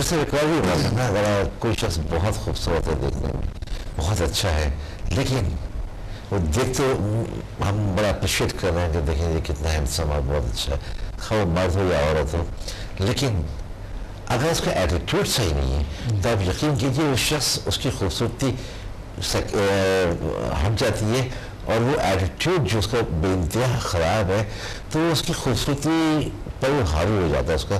جیسے ریکارڈ بھی ہوا تھا نا، اگر کوئی شخص بہت خوبصورت ہے دیکھنے میں، بہت اچھا ہے، لیکن وہ دیکھتے ہم بڑا اپریشیٹ کر رہے ہیں کہ دیکھیں یہ کتنا ہینڈسم اور بہت اچھا ہے، خواہ وہ مرد ہو یا عورت ہو، لیکن اگر اس کا ایٹیٹیوڈ صحیح نہیں ہے تو آپ یقین کیجیے وہ شخص، اس کی خوبصورتی ہٹ جاتی ہے، اور وہ ایٹیٹیوڈ جو اس کا بے انتہا خراب ہے تو اس کی خوبصورتی پر وہ حاوی ہو جاتا ہے. اس کا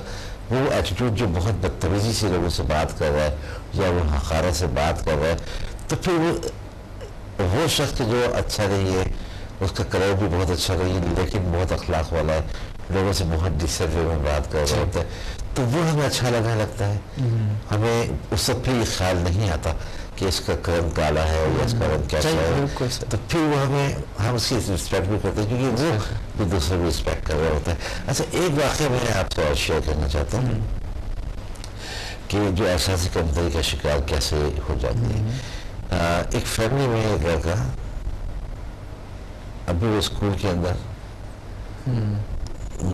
وہ ایٹیٹیوڈ جو بہت بدتمیزی سے لوگوں سے بات کر رہا ہے یا وہ حقارت سے بات کر رہا ہے، تو پھر وہ شخص جو اچھا نہیں ہے، اس کا کلر بھی بہت اچھا نہیں ہے لیکن بہت اخلاق والا ہے، لوگوں سے بہت ڈسنٹ وے میں بات کر رہا ہوتا ہے، تو وہ ہمیں اچھا لگتا ہے. ہمیں اس وقت پھر یہ خیال نہیں آتا کہ اس کا رنگ کالا ہے یا اس کا رنگ کیسا ہے، تو پھر وہ ہم اس کی رسپیکٹ بھی کرتے ہیں کیونکہ وہ بھی دوسرے کو رسپیکٹ کر رہا ہوتا ہے. اچھا، ایک واقعہ میں آپ سے اور شیئر کرنا چاہتا ہوں کہ جو احساسی کمتری کا شکار کیسے ہو جاتی ہے. ایک فیملی میں ایک لڑکا ابھی وہ اسکول کے اندر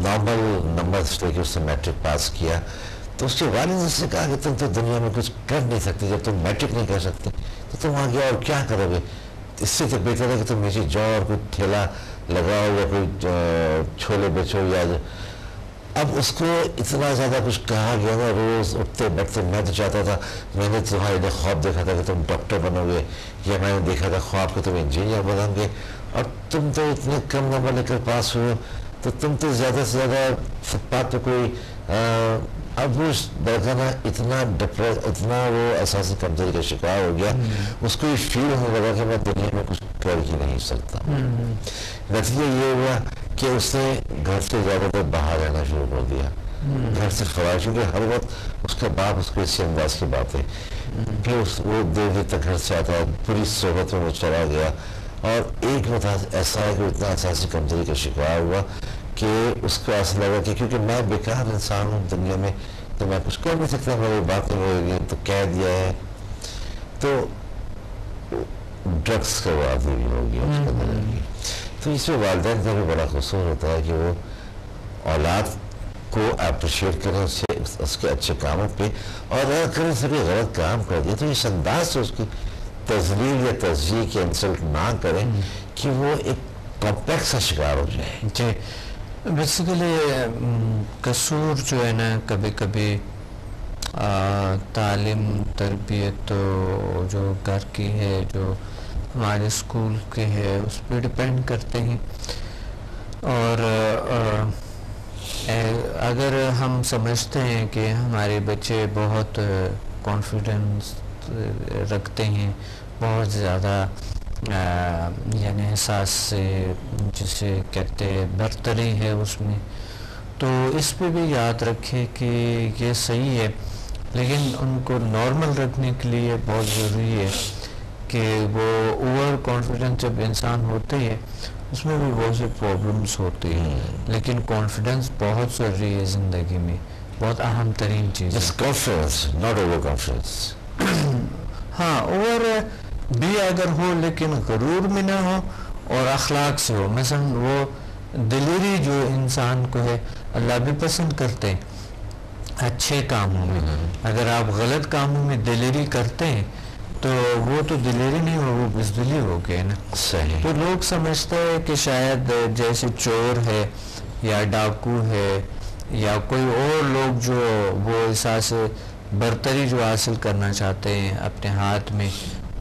نارمل نمبر لے کے اس نے میٹرک پاس کیا، تو اس کے والد نے اس سے کہا کہ تم تو دنیا میں کچھ کر نہیں سکتے، جب تم میٹرک نہیں کر سکتے تو تم آگے اور کیا کرو گے، اس سے تو بہتر ہے کہ تم نیچے جاؤ اور کوئی ٹھیلا لگاؤ یا کوئی چھولے بیچو. یا اب اس کو اتنا زیادہ کچھ کہا گیا نا، روز اٹھتے بیٹھتے. میں تو چاہتا تھا، میں نے تمہارے لیے خواب دیکھا تھا کہ تم ڈاکٹر بنو گے، یا میں نے دیکھا تھا خواب کہ تم انجینئر بنو گے، اور تم تو اتنے کم نمبر لے کر پاس ہوئے، تو تم تو زیادہ سے زیادہ فٹ پاتھ پہ کوئی. اب وہ لڑکا نا اتنا وہ احساسی کمزوری کا شکار ہو گیا، اس کو یہ فیل ہونے لگا کہ میں دنیا میں کچھ کر ہی نہیں سکتا. نتیجہ یہ ہوا کہ اس نے گھر سے زیادہ تر باہر رہنا شروع کر دیا، گھر سے خراج، کیونکہ ہر وقت اس کا باپ اس کو اسی انداز کی باتیں. پھر وہ دیر دیر تک گھر سے آتا، پوری صحبت میں وہ چلا گیا، اور ایک وقت ایسا ہے کہ اتنا احساسی کمزوری کا شکار ہوا کہ اس کو ایسا لگا کہ کیونکہ میں بیکار انسان ہوں دنیا میں تو میں کچھ کر نہیں سکتا، میری باتیں ہو گئی تو کہہ دیا ہے، تو ڈرگس کا وہ عادی ہو گیا اس کا زندگی. تو اس میں والدین کا بھی بڑا قصور ہوتا ہے کہ وہ اولاد کو اپریشیٹ کریں اس کے اچھے کاموں پہ، اور اگر کہیں سے کوئی غلط کام کر دیا تو اس انداز سے اس کی تذلیل یا تضییق یا انسلٹ نہ کریں کہ وہ ایک کمپلیکس کا شکار ہو جائے. جی، بیسیکلی قصور جو ہے نا کبھی کبھی تعلیم تربیت جو گھر کی ہے، جو ہمارے اسکول کے ہے، اس پہ ڈپینڈ کرتے ہیں. اور اگر ہم سمجھتے ہیں کہ ہمارے بچے بہت کانفیڈنس رکھتے ہیں، بہت زیادہ یعنی احساس سے جسے کہتے ہیں برتری ہے اس میں، تو اس پہ بھی یاد رکھے کہ یہ صحیح ہے، لیکن ان کو نارمل رکھنے کے لیے بہت ضروری ہے کہ وہ اوور کانفیڈنس جب انسان ہوتے ہیں اس میں بھی بہت سے پرابلمس ہوتی ہیں، لیکن کانفیڈنس بہت ضروری ہے زندگی میں، بہت اہم ترین چیز ہے. Confidence not over confidence. ہاں، اوور بھی اگر ہو لیکن غرور میں نہ ہو اور اخلاق سے ہو. مثلا وہ دلیری جو انسان کو ہے اللہ بھی پسند کرتے ہیں اچھے کاموں میں. اگر آپ غلط کاموں میں دلیری کرتے ہیں تو وہ تو دلیری نہیں ہو، وہ بزدلی ہو گئے نا. صحیح. تو لوگ سمجھتے ہیں کہ شاید جیسے چور ہے یا ڈاکو ہے یا کوئی اور لوگ جو وہ احساس برتری جو حاصل کرنا چاہتے ہیں، اپنے ہاتھ میں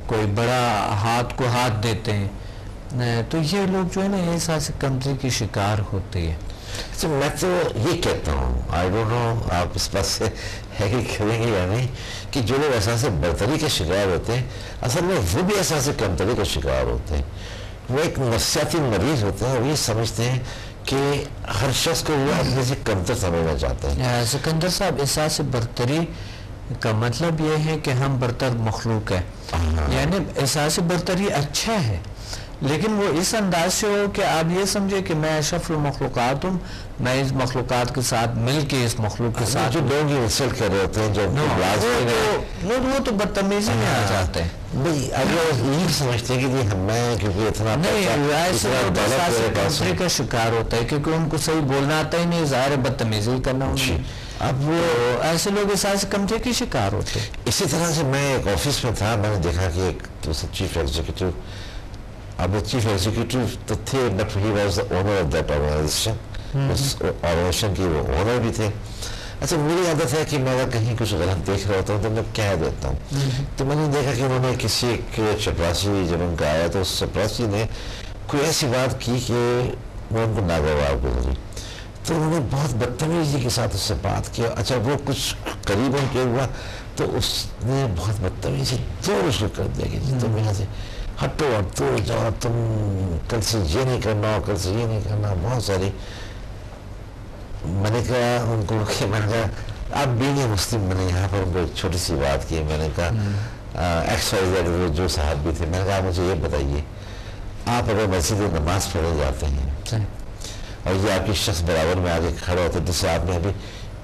کوئی بڑا ہاتھ کو ہاتھ دیتے ہیں، تو یہ لوگ جو ہے نا احساس کمزوری کی شکار ہوتے ہیں. میں تو یہ کہتا ہوں، آئی ڈونٹ نو آپ اس بات سے ہے کہ کریں گے یا نہیں، کہ جو لوگ احساس برتری کے شکار ہوتے ہیں اصل میں وہ بھی احساس کمتری کا شکار ہوتے ہیں. وہ ایک نفسیاتی مریض ہوتے ہیں، وہ یہ سمجھتے ہیں کہ ہر شخص کو وہ اپنے سے کمتر سمجھنا چاہتے ہیں. سکندر صاحب، احساس برتری کا مطلب یہ ہے کہ ہم برتر مخلوق ہے، یعنی احساس برتری اچھا ہے لیکن وہ اس انداز سے ہو کہ آپ یہ سمجھے کہ میں اشرف المخلوقات ہوں، میں اس مخلوقات کے ساتھ مل کے اس مخلوق کے ساتھ جو لوگ انسلٹ کر رہے ہوتے ہیں، جو وہ تو بدتمیزی میں آ جاتے ہیں. نہیں، اگر یہ سمجھتے ہیں کہ میں کیونکہ اتنا کا شکار ہوتا ہے کیونکہ ان کو صحیح بولنا آتا ہی نہیں، ظاہر بدتمیزی کرنا. اب وہ ایسے لوگ احساس کمتری کے شکار ہوتے ہیں. اسی طرح سے میں ایک آفس میں تھا, میں نے دیکھا کہ ایک چیف ایگزیکٹو, اب وہ چیف ایگزیکٹو تو تھے but he was the owner of that organisation, اس آرگنائزیشن کی وہ اونر بھی تھے. اچھا میری عادت ہے کہ میں اگر کہیں کچھ غلط دیکھ رہا ہوتا ہوں تو میں کہہ دیتا ہوں. تو میں نے دیکھا کہ انہوں نے کسی ایک چپراسی جب ان کا آیا تو اس چپراسی نے کوئی ایسی بات کی کہ وہ ان کو ناگوار گزری, تو انہوں نے بہت بدتمیزی کے ساتھ اس سے بات کیا. اچھا وہ کچھ قریب ان کے ہوا تو اس نے بہت بدتمیزی دور شروع کر دیا کہ تم یہاں سے ہٹو اور دور جاؤ, تم کل سے یہ نہیں کرنا, کل سے یہ نہیں کرنا, بہت ساری. میں نے کہا ان کو کہ میں نے کہا آپ بھی نہیں مسلم, میں نے یہاں پر ان کو ایک چھوٹی سی بات کی. میں نے کہا ایکس وائی زیڈ جو صاحب بھی تھے, میں نے کہا مجھے یہ بتائیے آپ اگر مسجد میں نماز پڑھنے جاتے ہیں اور یہ آپ کی شخص برابر میں آگے کھڑا ہوتا ہے جس سے آپ نے ابھی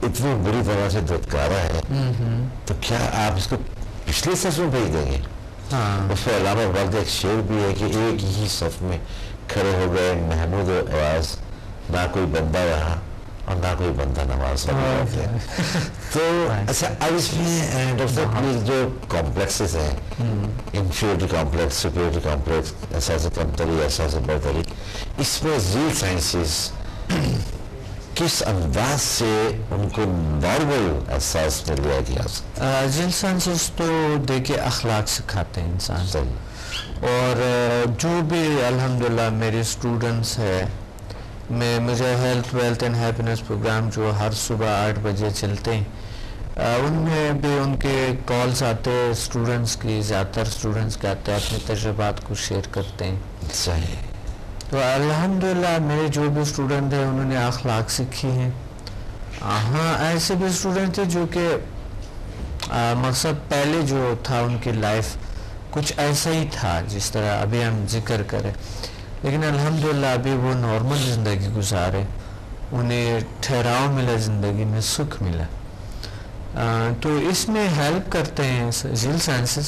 اتنی بری طرح سے دھتکارا ہے, تو کیا آپ اس کو پچھلے صف میں بھیج دیں گے؟ اس پہ علامہ اقبال کا ایک شعر بھی ہے کہ ایک ہی صف میں کھڑے ہو گئے محمود و ایاز, نہ کوئی بندہ رہا اور نہ کوئی بندہ نماز پڑھتے ہیں. تو اچھا اب اس میں ڈاکٹر صاحب جو کمپلیکسز ہیں, انفیریٹی کمپلیکس, سپیریٹی کمپلیکس, احساس کمتری, احساس برتری, اس میں ریل سائنسز کس انداز سے ان کو نارمل احساس میں لیا گیا؟ ریل سائنسز تو دیکھیے اخلاق سکھاتے ہیں انسان, اور جو بھی الحمدللہ میرے اسٹوڈنٹس ہیں, مجھے health wealth and happiness programme جو ہر صبح 8 بجے چلتے ہیں, ان میں بھی ان کے کالز آتے ہیں اسٹوڈنٹس کی, زیادہ تر اسٹوڈنٹس کے آتے ہیں, اپنے تجربات کو شیئر کرتے ہیں. صحیح. تو الحمدللہ میرے جو بھی اسٹوڈنٹ ہیں انہوں نے اخلاق سیکھی ہیں. ہاں ایسے بھی اسٹوڈنٹ تھے جو کہ مقصد پہلے جو تھا ان کی لائف کچھ ایسا ہی تھا جس طرح ابھی ہم ذکر کریں, لیکن الحمدللہ ابھی وہ نارمل زندگی گزارے, انہیں ٹھہراؤ ملا, زندگی میں سکھ ملا. تو اس میں ہیلپ کرتے ہیں ریل سائنسز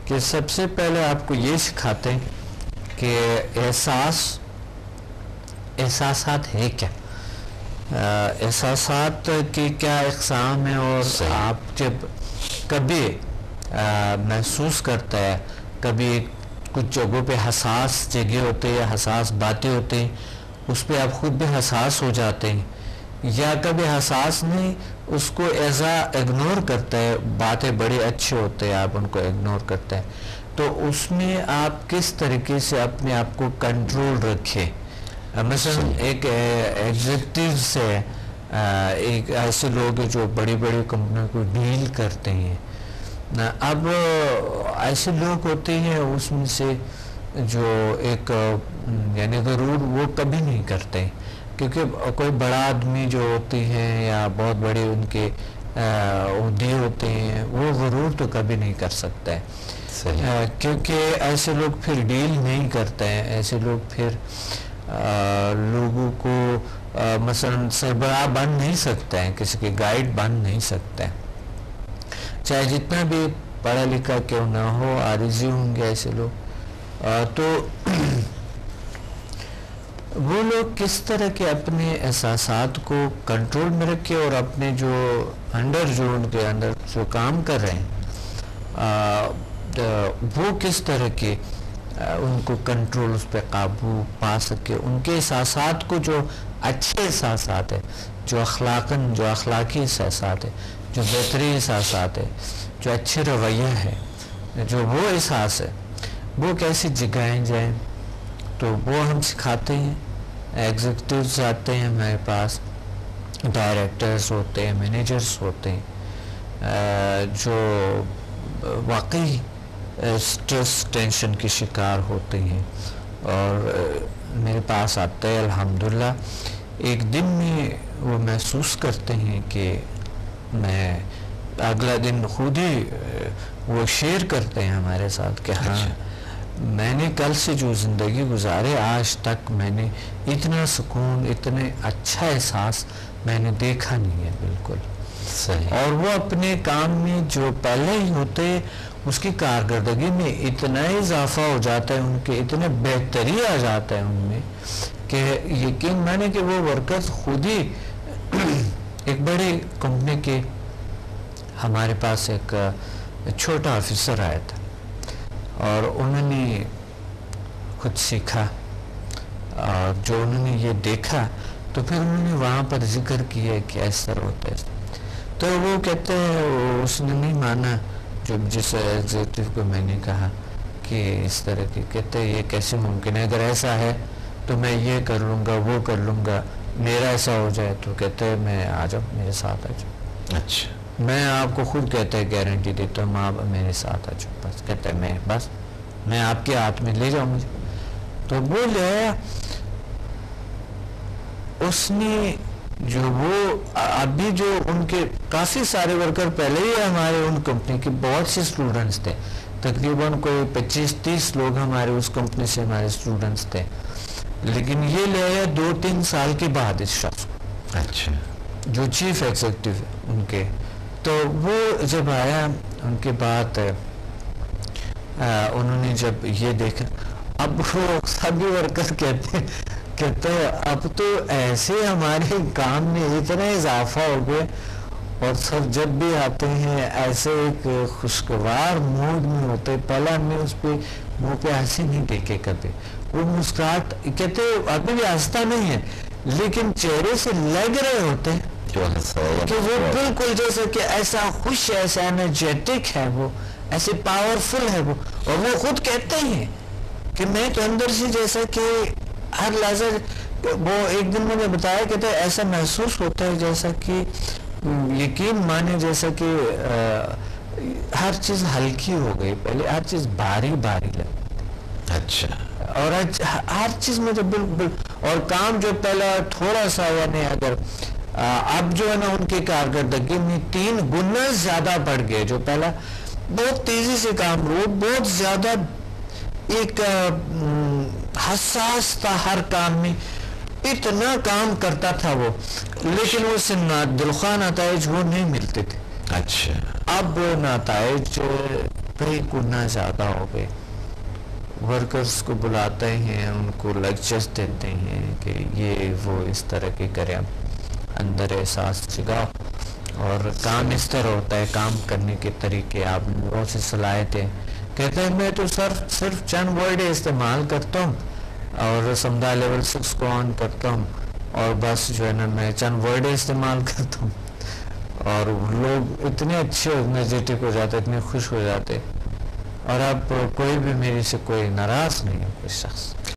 کہ سب سے پہلے آپ کو یہ سکھاتے ہیں کہ احساسات ہے کیا, احساسات کی کیا اقسام ہیں, اور آپ جب کبھی محسوس کرتا ہے, کبھی کچھ جگہوں پہ حساس جگہ ہوتے ہیں یا حساس باتیں ہوتے ہیں, اس پہ آپ خود بھی حساس ہو جاتے ہیں, یا کبھی حساس نہیں اس کو ایزا اگنور کرتا ہے, باتیں بڑے اچھے ہوتے ہیں آپ ان کو اگنور کرتے ہیں. تو اس میں آپ کس طریقے سے اپنے آپ کو کنٹرول رکھیں. مثلا ایک ایگزیکٹو سے ایک ایسے لوگ ہیں جو بڑی بڑی کمپنیوں کو ڈیل کرتے ہیں, اب ایسے لوگ ہوتے ہیں اس میں سے جو ایک یعنی غرور وہ کبھی نہیں کرتے, کیونکہ کوئی بڑا آدمی جو ہوتی ہیں یا بہت بڑے ان کے عہدے ہوتے ہیں وہ غرور تو کبھی نہیں کر سکتا ہے, کیونکہ ایسے لوگ پھر ڈیل نہیں کرتے ہیں. ایسے لوگ پھر لوگوں کو مثلا سربراہ بن نہیں سکتے ہیں, کسی کے گائیڈ بن نہیں سکتے ہیں, چاہے جتنا بھی پڑھا لکھا کیوں نہ ہو, عارضی ہوں گے ایسے لوگ. تو وہ لوگ کس طرح کے اپنے احساسات کو کنٹرول میں رکھے اور اپنے جو ان کے اندر جو کام کر رہے ہیں وہ کس طرح کے ان کو کنٹرول, اس پہ قابو پا سکے. ان کے احساسات کو جو اچھے احساسات ہیں, جو اخلاقی احساسات ہیں, جو بہترین احساسات ہے, جو اچھے رویہ ہے, جو وہ احساس ہے, وہ کیسے جگائیں جائیں. تو وہ ہم سکھاتے ہیں. ایگزیکٹوز آتے ہیں ہمارے پاس, ڈائریکٹرز ہوتے ہیں, مینیجرز ہوتے ہیں جو واقعی اسٹریس ٹینشن کے شکار ہوتے ہیں, اور میرے پاس آتے ہیں الحمدللہ. ایک دن میں وہ محسوس کرتے ہیں کہ میں اگلا دن خود ہی وہ شیئر کرتے ہیں ہمارے ساتھ کہ ہاں میں نے کل سے جو زندگی گزارے آج تک میں نے اتنا سکون, اتنے اچھا احساس میں نے دیکھا نہیں ہے بالکل. اور وہ اپنے کام میں جو پہلے ہی ہوتے اس کی کارکردگی میں اتنا اضافہ ہو جاتا ہے, ان کے اتنے بہتری آ جاتا ہے ان میں کہ یقین مانے کہ وہ ورکرز خود ہی ایک بڑی کمپنی کے ہمارے پاس ایک چھوٹا آفیسر آیا تھا اور انہوں نے خود سیکھا اور جو انہوں نے یہ دیکھا تو پھر انہوں نے وہاں پر ذکر کیا کہ اس طرح ہوتا ہے. تو وہ کہتے ہیں اس نے نہیں مانا جو جس ایگزیکٹو کو میں نے کہا کہ اس طرح کی. کہتے ہیں یہ کیسے ممکن ہے, اگر ایسا ہے تو میں یہ کر لوں گا وہ کر لوں گا, میرا ایسا ہو جائے تو کہتے ہیں میں آ جاؤ میرے ساتھ آ جاؤ. اچھا میں آپ کو خود کہتا ہے گارنٹی دیتا ہوں آپ میرے ساتھ آ جاؤ. بس کہتا ہے میں آپ کے ہاتھ میں لے جاؤں مجھے. تو وہ لے آیا. اس نے جو وہ ابھی جو ان کے کافی سارے ورکر پہلے ہی ہمارے ان کمپنی کے بہت سے اسٹوڈنٹس تھے, تقریباً کوئی 25-30 لوگ ہمارے اس کمپنی سے ہمارے اسٹوڈنٹس تھے, لیکن یہ لے آیا 2-3 سال کے بعد اس شخص کو. اچھا جو چیف ایگزیکٹو ہے ان کے. تو وہ جب آیا ان کے بعد انہوں نے جب یہ دیکھا, اب وہ سبھی ورکر کہتے ہیں اب تو ایسے ہمارے کام میں اتنا اضافہ ہو گیا اور سب جب بھی آتے ہیں ایسے ایک خوشگوار موڈ میں ہوتے. پہلا ہم نے اس پہ منہ پہ ہنسی نہیں دیکھے کبھی. وہ مسکراہٹ کہتے ابھی بھی ہنستا نہیں ہے لیکن چہرے سے لگ رہے ہوتے ہیں کہ وہ بالکل جیسے کہ ایسا خوش ہے, ایسا انرجیٹک ہے, وہ ایسے پاورفل ہے وہ. اور وہ خود کہتے ہیں کہ میں تو اندر سے جیسا کہ ہر لحظہ, وہ ایک دن مجھے بتایا کہتے ہیں ایسا محسوس ہوتا ہے جیسا کہ یقین مانے جیسا کہ ہر چیز ہلکی ہو گئی, پہلے ہر چیز بھاری لگتی. اچھا. اور ہر چیز میں تو بالکل, اور کام جو پہلا تھوڑا سا یعنی اگر اب جو ہے نا ان کی کارکردگی میں 3 گنا زیادہ بڑھ گئے. جو پہلا بہت تیزی سے کام ہوا, بہت زیادہ ایک حساس تھا ہر کام میں, اتنا کام کرتا تھا وہ, لیکن اس سے دلخواہ نتائج وہ نہیں ملتے تھے. اچھا. اب نتائج کئی گنا زیادہ ہو گئے. ورکرز کو بلاتے ہیں, ان کو لیکچرز دیتے ہیں کہ یہ وہ اس طرح کے کریں, اندر احساس جگاؤ اور کام اس طرح ہوتا ہے, کام کرنے کے طریقے آپ بہت سی صلاحیتیں. کہتے ہیں میں تو صرف چند ورڈ استعمال کرتا ہوں اور سمدھا لیول 6 کو آن کرتا ہوں اور بس جو ہے نا میں چند ورڈ استعمال کرتا ہوں اور لوگ اتنے اچھے انرجیٹک ہو جاتے, اتنے خوش ہو جاتے, اور اب کوئی بھی میرے سے کوئی ناراض نہیں ہے کوئی شخص.